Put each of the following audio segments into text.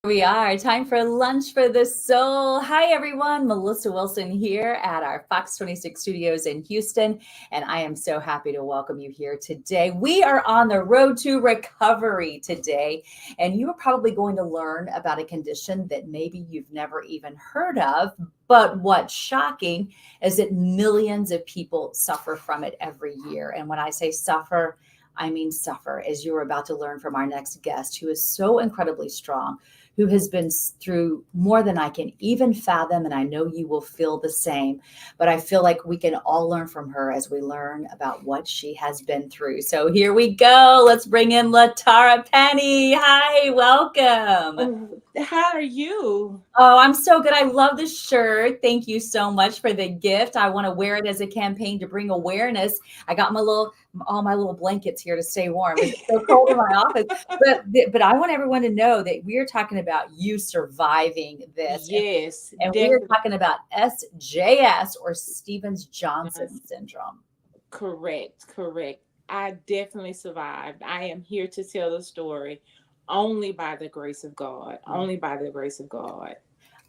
We are. Time for lunch for the soul. Hi, everyone. Melissa Wilson here at our Fox 26 studios in Houston, and I am so happy to welcome you here today. We are on the road to recovery today, and you are probably going to learn about a condition that maybe you've never even heard of. But what's shocking is that millions of people suffer from it every year. And when I say suffer, I mean suffer, as you're about to learn from our next guest, who is so incredibly strong, who has been through more than I can even fathom. And I know you will feel the same, but I feel like we can all learn from her as we learn about what she has been through. So here we go. Let's bring in LaTara Pennie. Hi, welcome. How are you? Oh, I'm so good. I love this shirt. Thank you so much for the gift. I want to wear it as a campaign to bring awareness. I got all my little blankets here to stay warm. It's so cold in my office. But I want everyone to know that we are talking about you surviving this. Yes, And we are definitely. talking about SJS, or Stevens-Johnson syndrome. Correct. I definitely survived. I am here to tell the story only by the grace of God. Only by the grace of God.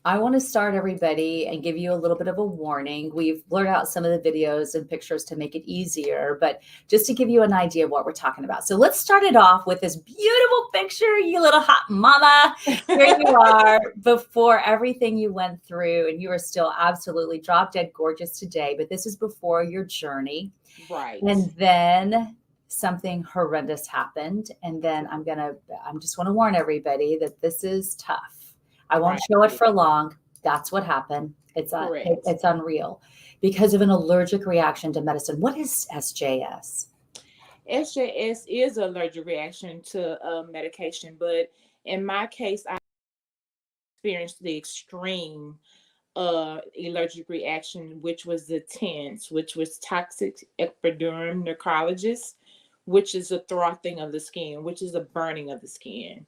I want to start everybody and give you a little bit of a warning. We've blurred out some of the videos and pictures to make it easier, but just to give you an idea of what we're talking about. So let's start it off with this beautiful picture, you little hot mama. Here you are before everything you went through, and you are still absolutely drop dead gorgeous today, but this is before your journey. Right. And then something horrendous happened. And then I just want to warn everybody that this is tough. I won't show it for long. That's what happened. It's unreal because of an allergic reaction to medicine. What is SJS? SJS is an allergic reaction to medication, but in my case, I experienced the extreme allergic reaction, which was the TENS, which was toxic epidermal necrosis, which is a throttling of the skin, which is a burning of the skin.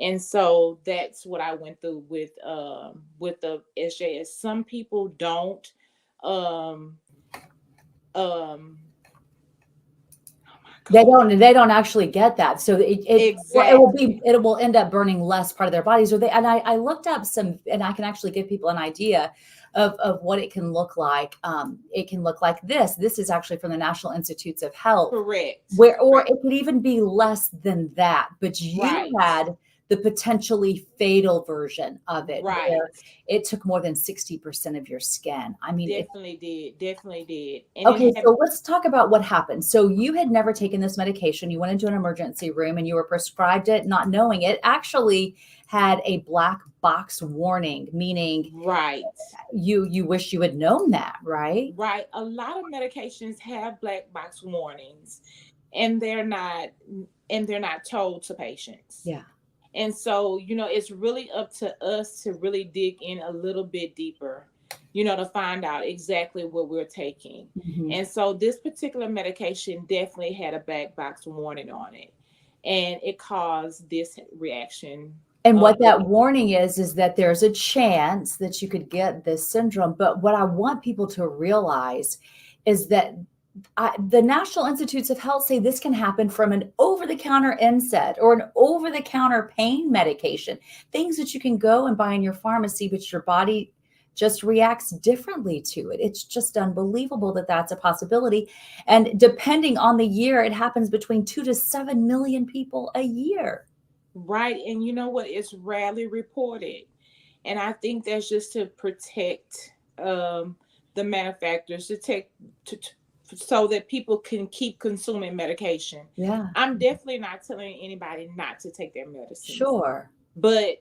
And so that's what I went through with the SJS. Some people don't. Um, um, They don't actually get that. So exactly. it will end up burning less part of their bodies. I looked up some, and I can actually give people an idea of what it can look like. It can look like this. This is actually from the National Institutes of Health. Correct. Or it could even be less than that. But you had the potentially fatal version of it, where it took more than 60% of your skin. I mean, definitely did. And okay, so let's talk about what happened. So you had never taken this medication. You went into an emergency room and you were prescribed it, not knowing it actually had a black box warning, meaning you wish you had known that, right? Right. A lot of medications have black box warnings, and they're not told to patients. Yeah. And so, it's really up to us to really dig in a little bit deeper, to find out exactly what we're taking. Mm-hmm. And so this particular medication definitely had a black box warning on it, and it caused this reaction. And what that warning is that there's a chance that you could get this syndrome. But what I want people to realize is that the National Institutes of Health say this can happen from an over-the-counter NSAID or an over-the-counter pain medication, things that you can go and buy in your pharmacy, but your body just reacts differently to it. It's just unbelievable that that's a possibility. And depending on the year, it happens between 2 to 7 million people a year. Right. And you know what? It's rarely reported. And I think that's just to protect the manufacturers, so that people can keep consuming medication. Yeah. I'm definitely not telling anybody not to take their medicine. Sure. But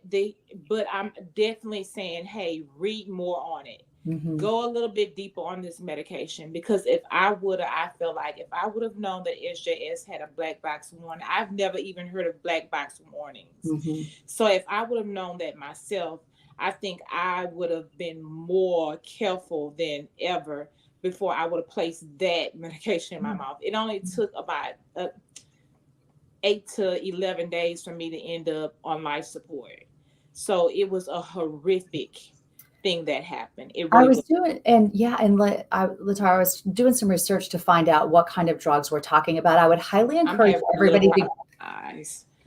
I'm definitely saying, hey, read more on it. Mm-hmm. Go a little bit deeper on this medication, because I feel like if I would have known that SJS had a black box warning, I've never even heard of black box warnings. Mm-hmm. So if I would have known that myself, I think I would have been more careful than ever before I would have placed that medication in my mouth. It only took about 8 to 11 days for me to end up on life support. So it was a horrific thing that happened. It really LaTara, was doing some research to find out what kind of drugs we're talking about. I would highly encourage everybody to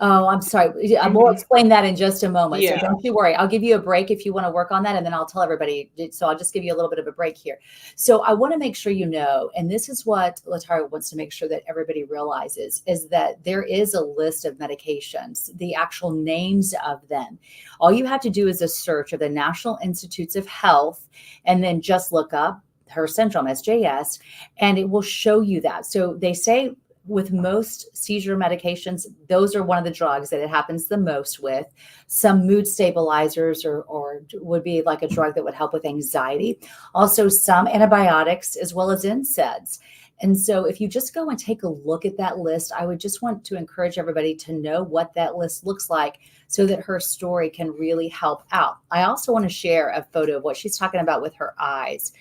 Oh, I'm sorry. Yeah, we'll Mhm. explain that in just a moment. So Yeah. don't you worry. I'll give you a break if you want to work on that, and then I'll tell everybody. So I'll just give you a little bit of a break here. So I want to make sure you know, and this is what LaTara wants to make sure that everybody realizes, is that there is a list of medications, the actual names of them. All you have to do is a search of the National Institutes of Health, and then just look up her syndrome, SJS, and it will show you that. So they say with most seizure medications, those are one of the drugs that it happens the most with. Some mood stabilizers or would be like a drug that would help with anxiety. Also, some antibiotics as well as NSAIDs. And so if you just go and take a look at that list, I would just want to encourage everybody to know what that list looks like so that her story can really help out. I also want to share a photo of what she's talking about with her eyes.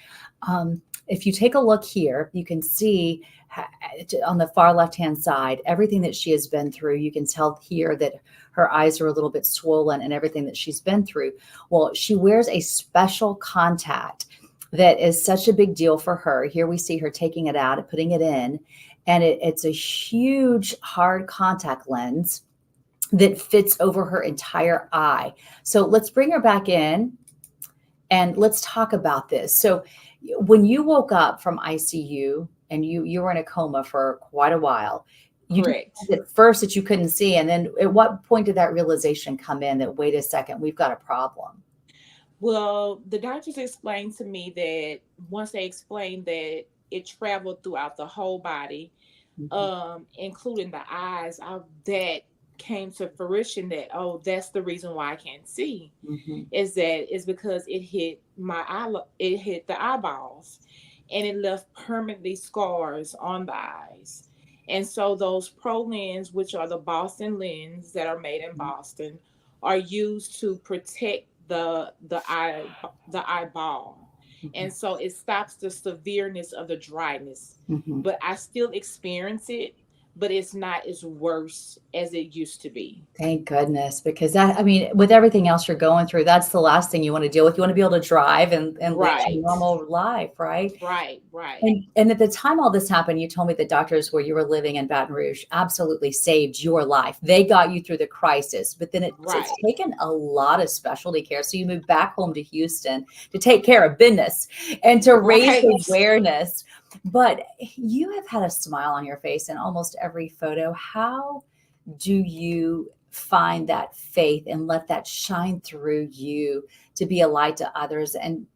If you take a look here, you can see on the far left-hand side, everything that she has been through. You can tell here that her eyes are a little bit swollen and everything that she's been through. Well, she wears a special contact that is such a big deal for her. Here we see her taking it out and putting it in, and it's a huge hard contact lens that fits over her entire eye. So let's bring her back in and let's talk about this. So when you woke up from ICU and you were in a coma for quite a while, you Correct. did at first that you couldn't see. And then at what point did that realization come in that, wait a second, we've got a problem? Well, the doctors explained to me that once they explained that it traveled throughout the whole body, Mhm, including the eyes, that came to fruition that, oh, that's the reason why I can't see. mhm, Is because it hit it hit the eyeballs, and it left permanently scars on the eyes. And so those pro lens, which are the Boston lens that are made in mhm, Boston, are used to protect the eyeball. mhm, And so it stops the severeness of the dryness. mhm. But I still experience it, but it's not as worse as it used to be. Thank goodness, because that, I mean, with everything else you're going through, that's the last thing you want to deal with. You want to be able to drive and live a Right. normal life, right? Right. Right. And at the time all this happened, you told me the doctors where you were living in Baton Rouge absolutely saved your life. They got you through the crisis, but then it's Right. taken a lot of specialty care. So you moved back home to Houston to take care of business and to raise Right. awareness. But you have had a smile on your face in almost every photo. How do you find that faith and let that shine through you to be a light to others and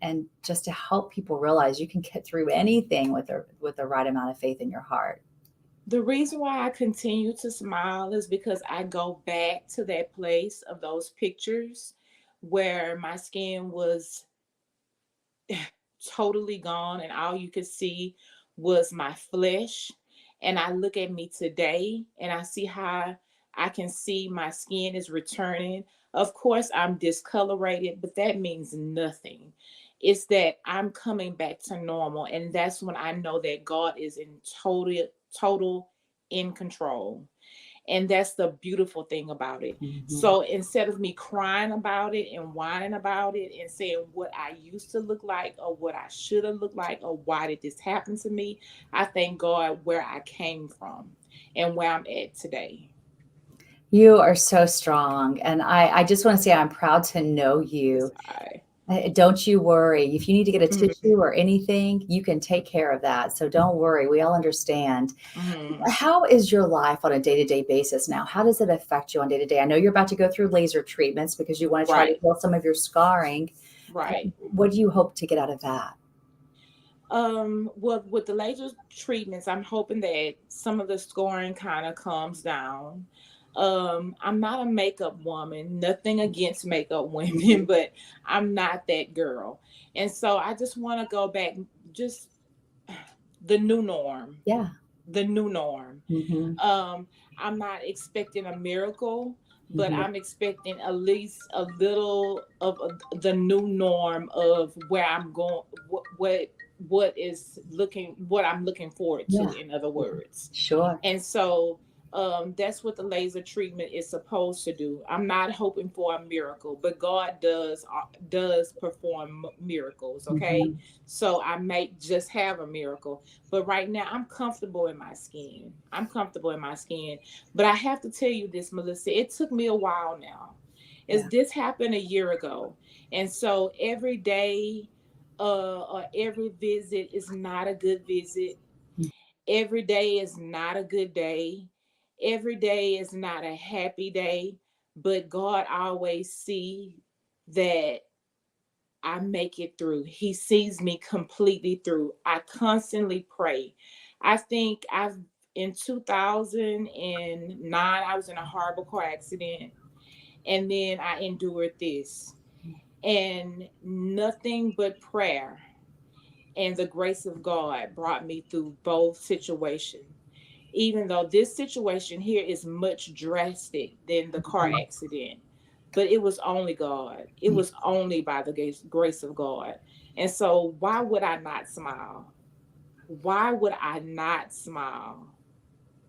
just to help people realize you can get through anything with the right amount of faith in your heart? The reason why I continue to smile is because I go back to that place of those pictures where my skin was totally gone and all you could see was my flesh. And I look at me today and I see how I can see my skin is returning. Of course, I'm discolorated, but that means nothing. It's that I'm coming back to normal. And that's when I know that God is in total in control. And that's the beautiful thing about it. Mhm. So instead of me crying about it and whining about it and saying what I used to look like or what I should have looked like or why did this happen to me, I thank God where I came from and where I'm at today. You are so strong, and I just want to say I'm proud to know Yes, you. I. Don't you worry. If you need to get a Mhm, tissue or anything, you can take care of that. So don't worry. We all understand. mhm. How is your life on a day-to-day basis now? How does it affect you on day to day? I know you're about to go through laser treatments because you want to try to Right, heal some of your scarring. right. What do you hope to get out of that? Well, with the laser treatments, I'm hoping that some of the scoring kind of calms down. I'm not a makeup woman, nothing against makeup women, Mhm. but I'm not that girl. And so I just want to go back, just the new norm, Yeah. the new norm. Mhm. Um, I'm not expecting a miracle, but Mhm. I'm expecting at least a little of the new norm of where I'm going, what I'm looking forward to, Yeah. in other Yeah. words. Sure. And so That's what the laser treatment is supposed to do. I'm not hoping for a miracle, but God does perform miracles. Okay, Mhm. so I may just have a miracle, but right now I'm comfortable in my skin. I'm comfortable in my skin. But I have to tell you this, Melissa. It took me a while now. As Yeah. this happened a year ago, and so every day, or every visit is not a good visit. Every day is not a good day. Every day is not a happy day, but God always see that I make it through. He sees me completely through. I constantly pray. I think I've in 2009 I was in a horrible car accident, and then I endured this. And nothing but prayer and the grace of God brought me through both situations, even though this situation here is much drastic than the car Mhm. accident. But it was only God. It Yeah. was only by the grace of God. And so why would I not smile? Why would I not smile?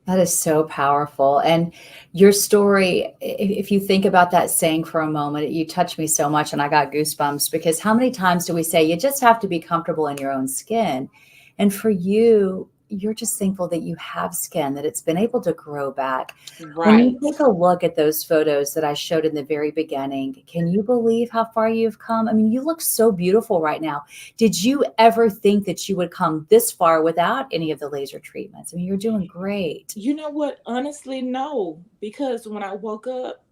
That is so powerful. And your story, if you think about that saying for a moment, you touched me so much and I got goosebumps because how many times do we say you just have to be comfortable in your own skin? And for you, you're just thankful that you have skin, that it's been able to grow back. When you Right. take a look at those photos that I showed in the very beginning, can you believe how far you've come? I mean, you look so beautiful right now. Did you ever think that you would come this far without any of the laser treatments? I mean, you're doing great. You know what? Honestly, no. Because when I woke up,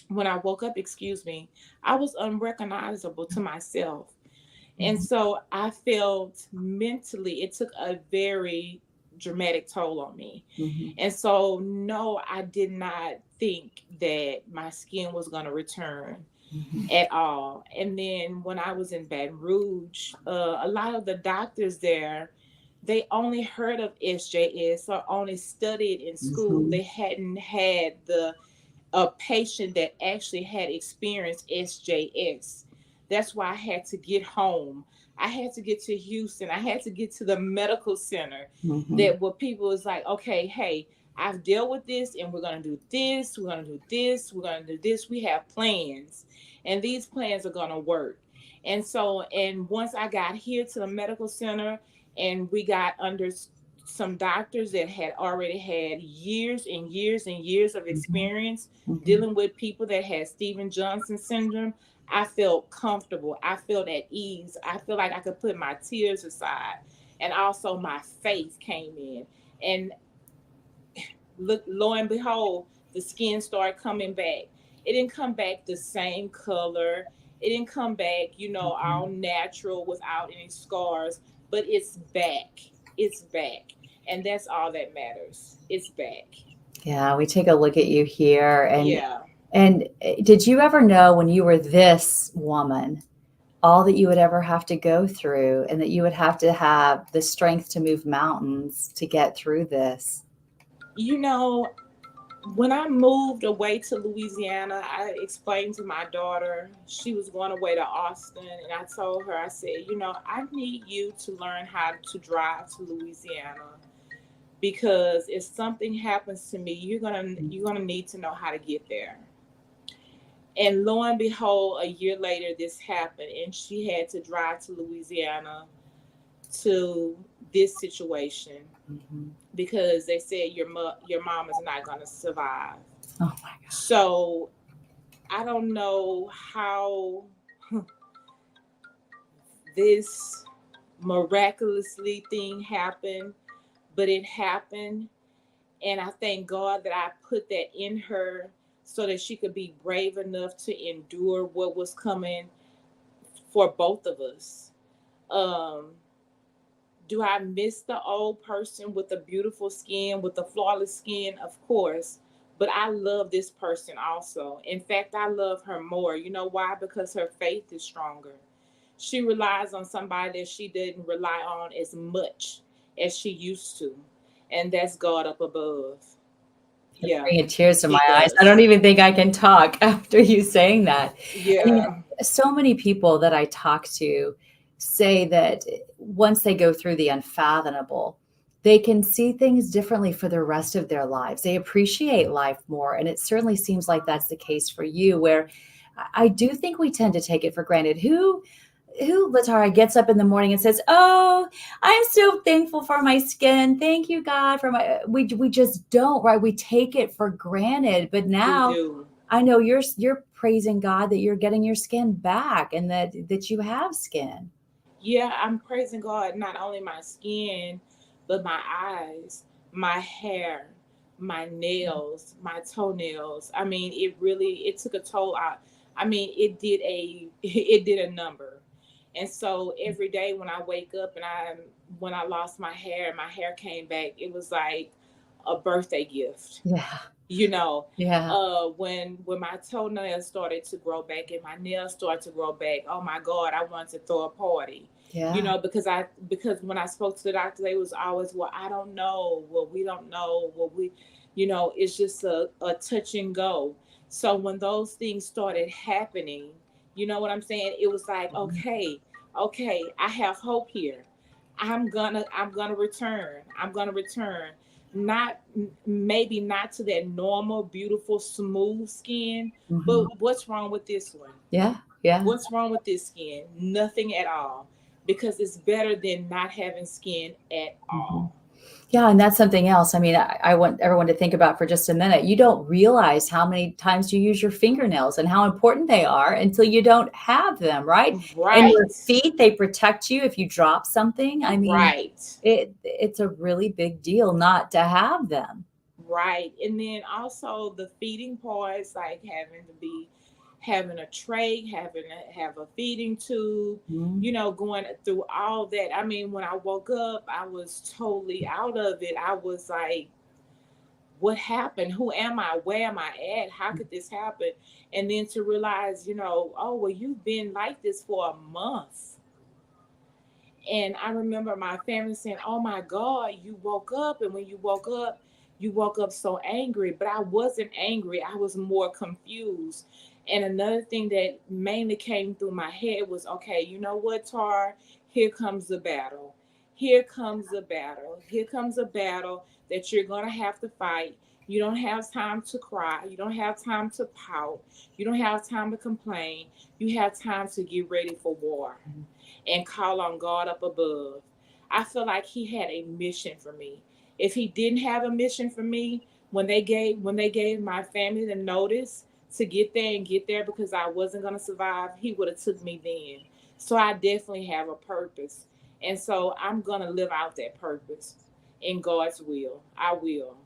when I woke up, excuse me, I was unrecognizable to myself. And Mhm, so I felt mentally, it took a very dramatic toll on me. mhm, And so, no, I did not think that my skin was going to return mhm, at all. And then when I was in Baton Rouge, a lot of the doctors there, they only heard of SJS or only studied in school. mhm, They hadn't had the a patient that actually had experienced SJS. That's why I had to get home. I had to get to Houston. I had to get to the medical center. mhm, That where people was like, okay, hey, I've dealt with this, and we're gonna do this. We're gonna do this. We're gonna do this. We have plans, and these plans are gonna work. And so, and once I got here to the medical center, and we got under some doctors that had already had years and years and years of mhm, experience mhm. dealing with people that had Steven Johnson syndrome, I felt comfortable. I felt at ease. I feel like I could put my tears aside. And also my faith came in. And look, lo and behold, the skin started coming back. It didn't come back the same color. It didn't come back, all natural without any scars, but it's back. It's back. And that's all that matters. It's back. Yeah, we take a look at you here Yeah. and did you ever know when you were this woman, all that you would ever have to go through and that you would have to have the strength to move mountains to get through this? You know, when I moved away to Louisiana, I explained to my daughter, she was going away to Austin, and I told her, I said, I need you to learn how to drive to Louisiana because if something happens to me, you're gonna need to know how to get there. And lo and behold, a year later, this happened, and she had to drive to Louisiana to this situation Mhm. because they said your mom is not gonna survive. Oh my God. So I don't know how this miraculously thing happened, but it happened. And I thank God that I put that in her so that she could be brave enough to endure what was coming for both of us. Um, do I miss the old person with the beautiful skin, with the flawless skin? Of course. But I love this person also. In fact, I love her more. You know why? Because her faith is stronger. She relies on somebody that she didn't rely on as much as she used to. And that's God up above. It's Yeah, bringing tears to my it eyes. I don't does. even think I can talk after you saying that. And Yeah. so many people that I talk to say that once they go through the unfathomable, they can see things differently for the rest of their lives. They appreciate life more. And it certainly seems like that's the case for you, where I do think we tend to take it for granted. Who, LaTara, gets up in the morning and says, "Oh, I'm so thankful for my skin. Thank you, God, for my." We just don't, right? We take it for granted. But We now do. I know you're praising God that you're getting your skin back and that you have skin. Yeah, I'm praising God, not only my skin, but my eyes, my hair, my nails, my toenails. I mean, it took a toll out. I mean, it did a number. And so every day when I wake up and when I lost my hair came back, it was like a birthday gift. Yeah, You know, yeah, when my toenails started to grow back and my nails started to grow back, oh my God, I wanted to throw a party. You yeah. know, because when I spoke to the doctor, they was always, well, I don't know, well, we don't know, well, we, it's just a touch and go. So when those things started happening, you know what I'm saying, it was like, okay, okay, I have hope here. I'm gonna return. I'm gonna return. Not maybe not to that normal, beautiful, smooth skin, Mhm. but what's wrong with this one? Yeah, yeah. What's wrong with this skin? Nothing at all. Because it's better than not having skin at Mhm. all. Yeah, and that's something else. I mean, I want everyone to think about for just a minute. You don't realize how many times you use your fingernails and how important they are until you don't have them, right? And your Right. feet, they protect you if you drop something. I mean, Right. it's a really big deal not to have them. Right. And then also the feeding parts, like having a tray, have a feeding tube, Mhm. going through all that. I mean, when I woke up, I was totally out of it. I was like, what happened? Who am I? Where am I at? How could this happen? And then to realize, oh well, you've been like this for a month. And I remember my family saying, "Oh my God, you woke up, and when you woke up so angry." But I wasn't angry. I was more confused. And another thing that mainly came through my head was, okay, you know what, Tar? Here comes the battle. Here comes the battle. Here comes a battle that you're gonna have to fight. You don't have time to cry. You don't have time to pout. You don't have time to complain. You have time to get ready for war and call on God up above. I feel like he had a mission for me. If he didn't have a mission for me, when they gave my family the notice to get there because I wasn't gonna survive, he would have took me then. So I definitely have a purpose. And so I'm gonna live out that purpose in God's will. I will.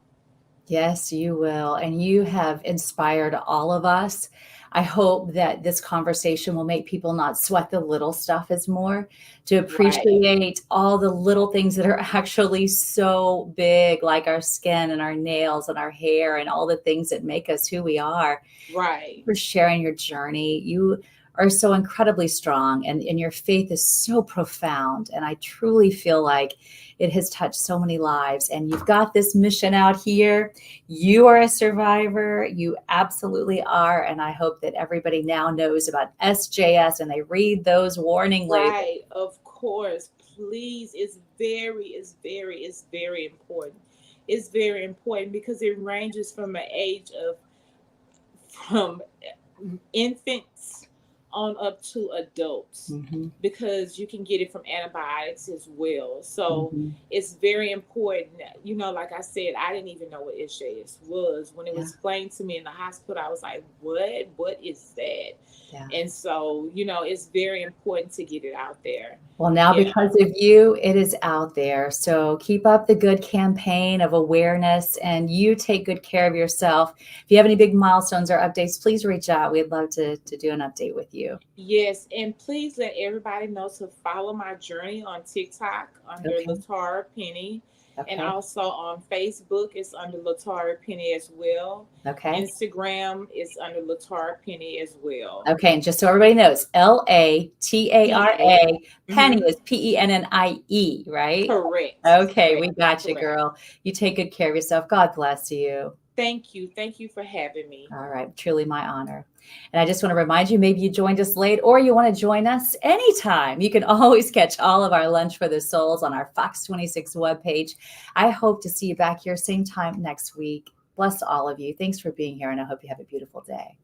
Yes, you will. And you have inspired all of us. I hope that this conversation will make people not sweat the little stuff as more, to Right. appreciate all the little things that are actually so big, like our skin and our nails and our hair and all the things that make us who we are. Right. For sharing your journey. You are so incredibly strong, and your faith is so profound. And I truly feel like it has touched so many lives. And you've got this mission out here. You are a survivor. You absolutely are. And I hope that everybody now knows about SJS and they read those warning labels. Right, of course. Please, it's very important. It's very important because it ranges from an age of from infants on up to adults Mhm, because you can get it from antibiotics as well. So mhm. it's very important. Like I said, I didn't even know what SJS was. When it was Yeah, explained to me in the hospital, I was like, what? What is that? yeah. And so, it's very important to get it out there. Well, now You because know, of you, it is out there. So keep up the good campaign of awareness and you take good care of yourself. If you have any big milestones or updates, please reach out. We'd love to do an update with you. yes, and please let everybody know to follow my journey on TikTok under Okay. LaTara Pennie, and Okay. also on Facebook it's under LaTara Pennie as well. Okay. Instagram is under LaTara Pennie as well. Okay. And just so everybody knows, LaTara. Penny Mm-hmm. is Pennie, right? Correct, Okay. We correct, got you, correct. girl. You take good care of yourself. God bless you. Thank you. Thank you for having me. All right. Truly my honor. And I just want to remind you, maybe you joined us late or you want to join us anytime. You can always catch all of our Lunch for the Souls on our Fox 26 webpage. I hope to see you back here same time next week. Bless all of you. Thanks for being here, and I hope you have a beautiful day.